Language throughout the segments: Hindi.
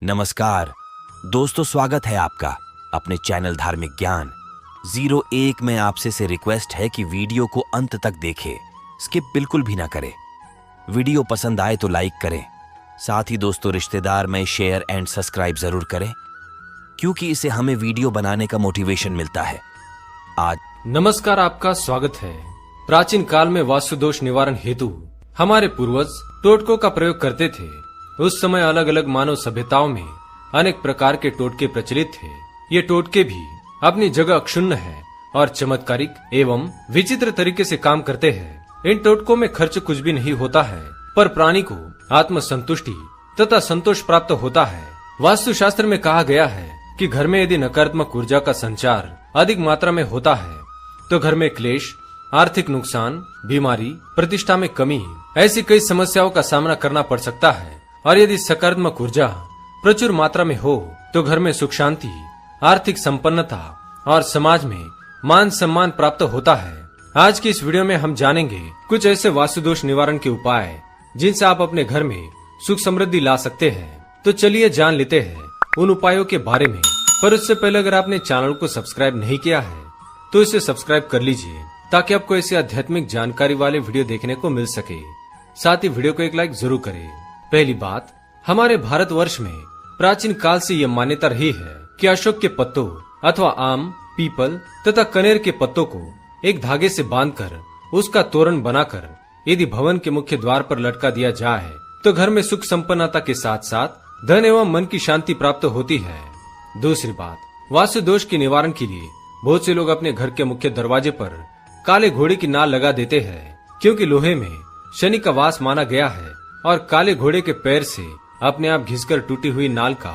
नमस्कार दोस्तों, स्वागत है आपका अपने चैनल धार्मिक ज्ञान 01 में। आपसे से रिक्वेस्ट है कि वीडियो को अंत तक देखें, स्किप बिल्कुल भी ना करें। वीडियो पसंद आए तो लाइक करें, साथ ही दोस्तों रिश्तेदार में शेयर एंड सब्सक्राइब जरूर करें, क्योंकि इससे हमें वीडियो बनाने का मोटिवेशन मिलता है। आज नमस्कार, आपका स्वागत है। प्राचीन काल में वास्तु दोष निवारण हेतु हमारे पूर्वज टोटकों का प्रयोग करते थे। उस समय अलग अलग मानव सभ्यताओं में अनेक प्रकार के टोटके प्रचलित थे। ये टोटके भी अपनी जगह अक्षुण्ण है और चमत्कारिक एवं विचित्र तरीके से काम करते हैं। इन टोटकों में खर्च कुछ भी नहीं होता है, पर प्राणी को आत्म संतुष्टि तथा संतोष प्राप्त होता है। वास्तु शास्त्र में कहा गया है कि घर में यदि नकारात्मक ऊर्जा का संचार अधिक मात्रा में होता है तो घर में क्लेश, आर्थिक नुकसान, बीमारी, प्रतिष्ठा में कमी, ऐसी कई समस्याओं का सामना करना पड़ सकता है। और यदि सकारात्मक ऊर्जा प्रचुर मात्रा में हो तो घर में सुख शांति, आर्थिक संपन्नता और समाज में मान सम्मान प्राप्त होता है। आज की इस वीडियो में हम जानेंगे कुछ ऐसे वास्तु दोष निवारण के उपाय जिनसे आप अपने घर में सुख समृद्धि ला सकते हैं। तो चलिए जान लेते हैं उन उपायों के बारे में। पर उससे पहले अगर आपने चैनल को सब्सक्राइब नहीं किया है तो इसे सब्सक्राइब कर लीजिए, ताकि आपको ऐसी आध्यात्मिक जानकारी वाले वीडियो देखने को मिल सके। साथ ही वीडियो को एक लाइक जरूर करें। पहली बात, हमारे भारतवर्ष में प्राचीन काल से यह मान्यता रही है कि अशोक के पत्तों अथवा आम, पीपल तथा कनेर के पत्तों को एक धागे से बांधकर उसका तोरण बनाकर यदि भवन के मुख्य द्वार पर लटका दिया जाए तो घर में सुख संपन्नता के साथ साथ धन एवं मन की शांति प्राप्त होती है। दूसरी बात, वास्तु दोष के निवारण के लिए बहुत से लोग अपने घर के मुख्य दरवाजे पर काले घोड़े की नाल लगा देते हैं, क्योंकि लोहे में शनि का वास माना गया है और काले घोड़े के पैर से अपने आप घिसकर टूटी हुई नाल का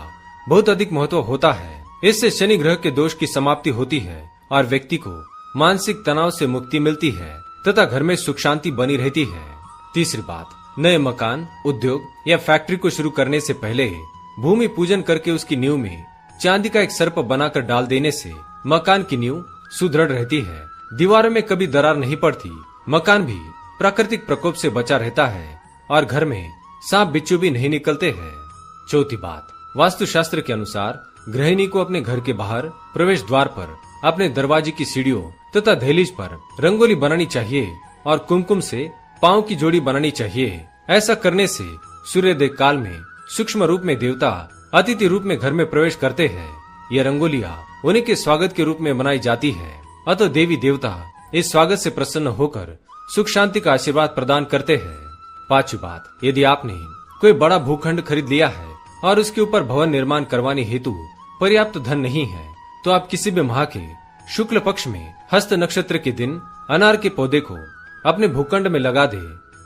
बहुत अधिक महत्व होता है। इससे शनि ग्रह के दोष की समाप्ति होती है और व्यक्ति को मानसिक तनाव से मुक्ति मिलती है तथा घर में सुख शांति बनी रहती है। तीसरी बात, नए मकान, उद्योग या फैक्ट्री को शुरू करने से पहले भूमि पूजन करके उसकी नींव में चांदी का एक सर्प बनाकर डाल देने से मकान की नींव सुदृढ़ रहती है, दीवारों में कभी दरार नहीं पड़ती, मकान भी प्राकृतिक प्रकोप से बचा रहता है और घर में सांप बिच्छू भी नहीं निकलते हैं। चौथी बात, वास्तु शास्त्र के अनुसार गृहिणी को अपने घर के बाहर प्रवेश द्वार पर, अपने दरवाजे की सीढ़ियों तथा दहलीज पर रंगोली बनानी चाहिए और कुमकुम से पांव की जोड़ी बनानी चाहिए। ऐसा करने से सूर्योदय काल में सूक्ष्म रूप में देवता अतिथि रूप में घर में प्रवेश करते हैं। ये रंगोलियां उन्हीं के स्वागत के रूप में बनाई जाती है, अतः देवी देवता इस स्वागत से प्रसन्न होकर सुख शांति का आशीर्वाद प्रदान करते हैं। पांचवी बात, यदि आपने कोई बड़ा भूखंड खरीद लिया है और उसके ऊपर भवन निर्माण करवाने हेतु पर्याप्त धन नहीं है तो आप किसी भी माह के शुक्ल पक्ष में हस्त नक्षत्र के दिन अनार के पौधे को अपने भूखंड में लगा दे,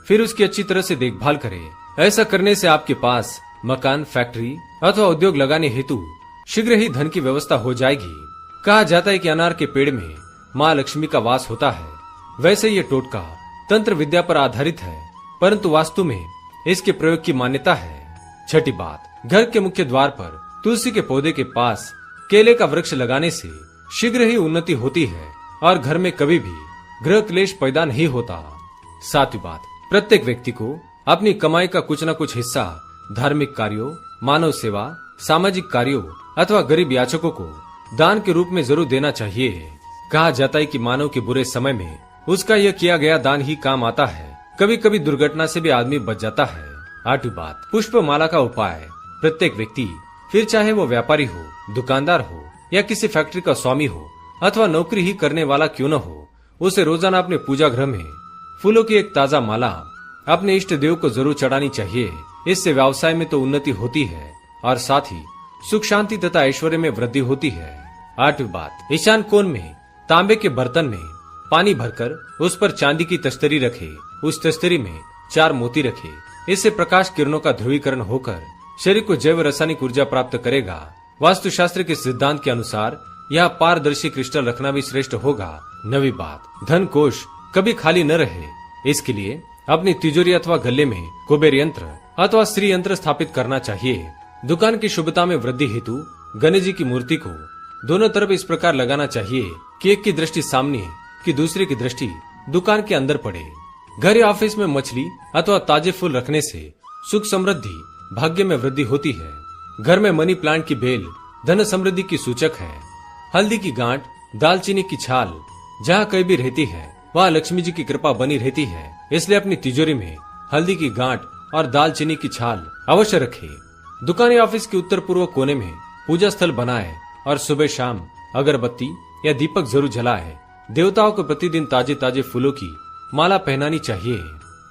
फिर उसकी अच्छी तरह से देखभाल करें। ऐसा करने से आपके पास मकान, फैक्ट्री अथवा उद्योग लगाने हेतु शीघ्र ही धन की व्यवस्था हो जाएगी। कहा जाता है कि अनार के पेड़ में माँ लक्ष्मी का वास होता है। वैसे ये टोटका तंत्र विद्या पर आधारित है, परंतु वास्तु में इसके प्रयोग की मान्यता है। छठी बात, घर के मुख्य द्वार पर तुलसी के पौधे के पास केले का वृक्ष लगाने से शीघ्र ही उन्नति होती है और घर में कभी भी गृह क्लेश पैदा नहीं होता। सातवीं बात, प्रत्येक व्यक्ति को अपनी कमाई का कुछ न कुछ हिस्सा धार्मिक कार्यों, मानव सेवा, सामाजिक कार्यों अथवा गरीब याचकों को दान के रूप में जरूर देना चाहिए। कहा जाता है कि मानव के बुरे समय में उसका यह किया गया दान ही काम आता है। कभी कभी दुर्घटना से भी आदमी बच जाता है। आठवीं बात, पुष्प माला का उपाय। प्रत्येक व्यक्ति, फिर चाहे वो व्यापारी हो, दुकानदार हो या किसी फैक्ट्री का स्वामी हो अथवा नौकरी ही करने वाला क्यों न हो, उसे रोजाना अपने पूजा गृह में फूलों की एक ताजा माला अपने इष्ट देव को जरूर चढ़ानी चाहिए। इससे व्यवसाय में तो उन्नति होती है और साथ ही सुख शांति तथा ऐश्वर्य में वृद्धि होती है। आठवीं बात, ईशान कोण में तांबे के बर्तन में पानी भरकर उस पर चांदी की तस्तरी रखे, उस तस्तरी में 4 मोती रखे। इससे प्रकाश किरणों का ध्रुवीकरण होकर शरीर को जैव रासायनिक ऊर्जा प्राप्त करेगा। वास्तु शास्त्र के सिद्धांत के अनुसार यह पारदर्शी क्रिस्टल रखना भी श्रेष्ठ होगा। नवी बात, धन कोष कभी खाली न रहे, इसके लिए अपनी तिजोरी अथवा गले में कुबेर यंत्र अथवा श्री यंत्र स्थापित करना चाहिए। दुकान की शुभता में वृद्धि हेतु गणेश जी की मूर्ति को दोनों तरफ इस प्रकार लगाना चाहिए कि एक की दृष्टि सामने कि दूसरे की दृष्टि दुकान के अंदर पड़े। घर या ऑफिस में मछली अथवा ताजे फूल रखने से सुख समृद्धि, भाग्य में वृद्धि होती है। घर में मनी प्लांट की बेल धन समृद्धि की सूचक है। हल्दी की गांठ, दालचीनी की छाल जहाँ कहीं भी रहती है वहाँ लक्ष्मी जी की कृपा बनी रहती है। इसलिए अपनी तिजोरी में हल्दी की गांठ और दालचीनी की छाल अवश्य रखें। दुकान या ऑफिस के उत्तर पूर्व कोने में पूजा स्थल बनाए और सुबह शाम अगरबत्ती या दीपक जरूर जलाए। देवताओं को प्रतिदिन ताजे ताजे फूलों की माला पहनानी चाहिए।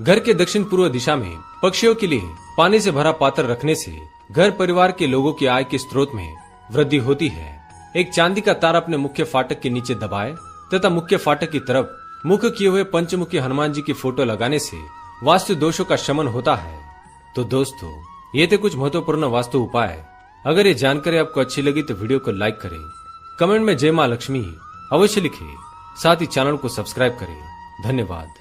घर के दक्षिण पूर्व दिशा में पक्षियों के लिए पानी से भरा पात्र रखने से घर परिवार के लोगों की आय के स्रोत में वृद्धि होती है। एक चांदी का तार अपने मुख्य फाटक के नीचे दबाए तथा मुख्य फाटक की तरफ मुख किए हुए पंचमुखी हनुमान जी की फोटो लगाने से वास्तु दोषों का शमन होता है। तो दोस्तों, ये थे कुछ महत्वपूर्ण वास्तु उपाय। अगर ये जानकारी आपको अच्छी लगी तो वीडियो को लाइक करें, कमेंट में जय मां लक्ष्मी अवश्य लिखें, साथ ही चैनल को सब्सक्राइब करें। धन्यवाद।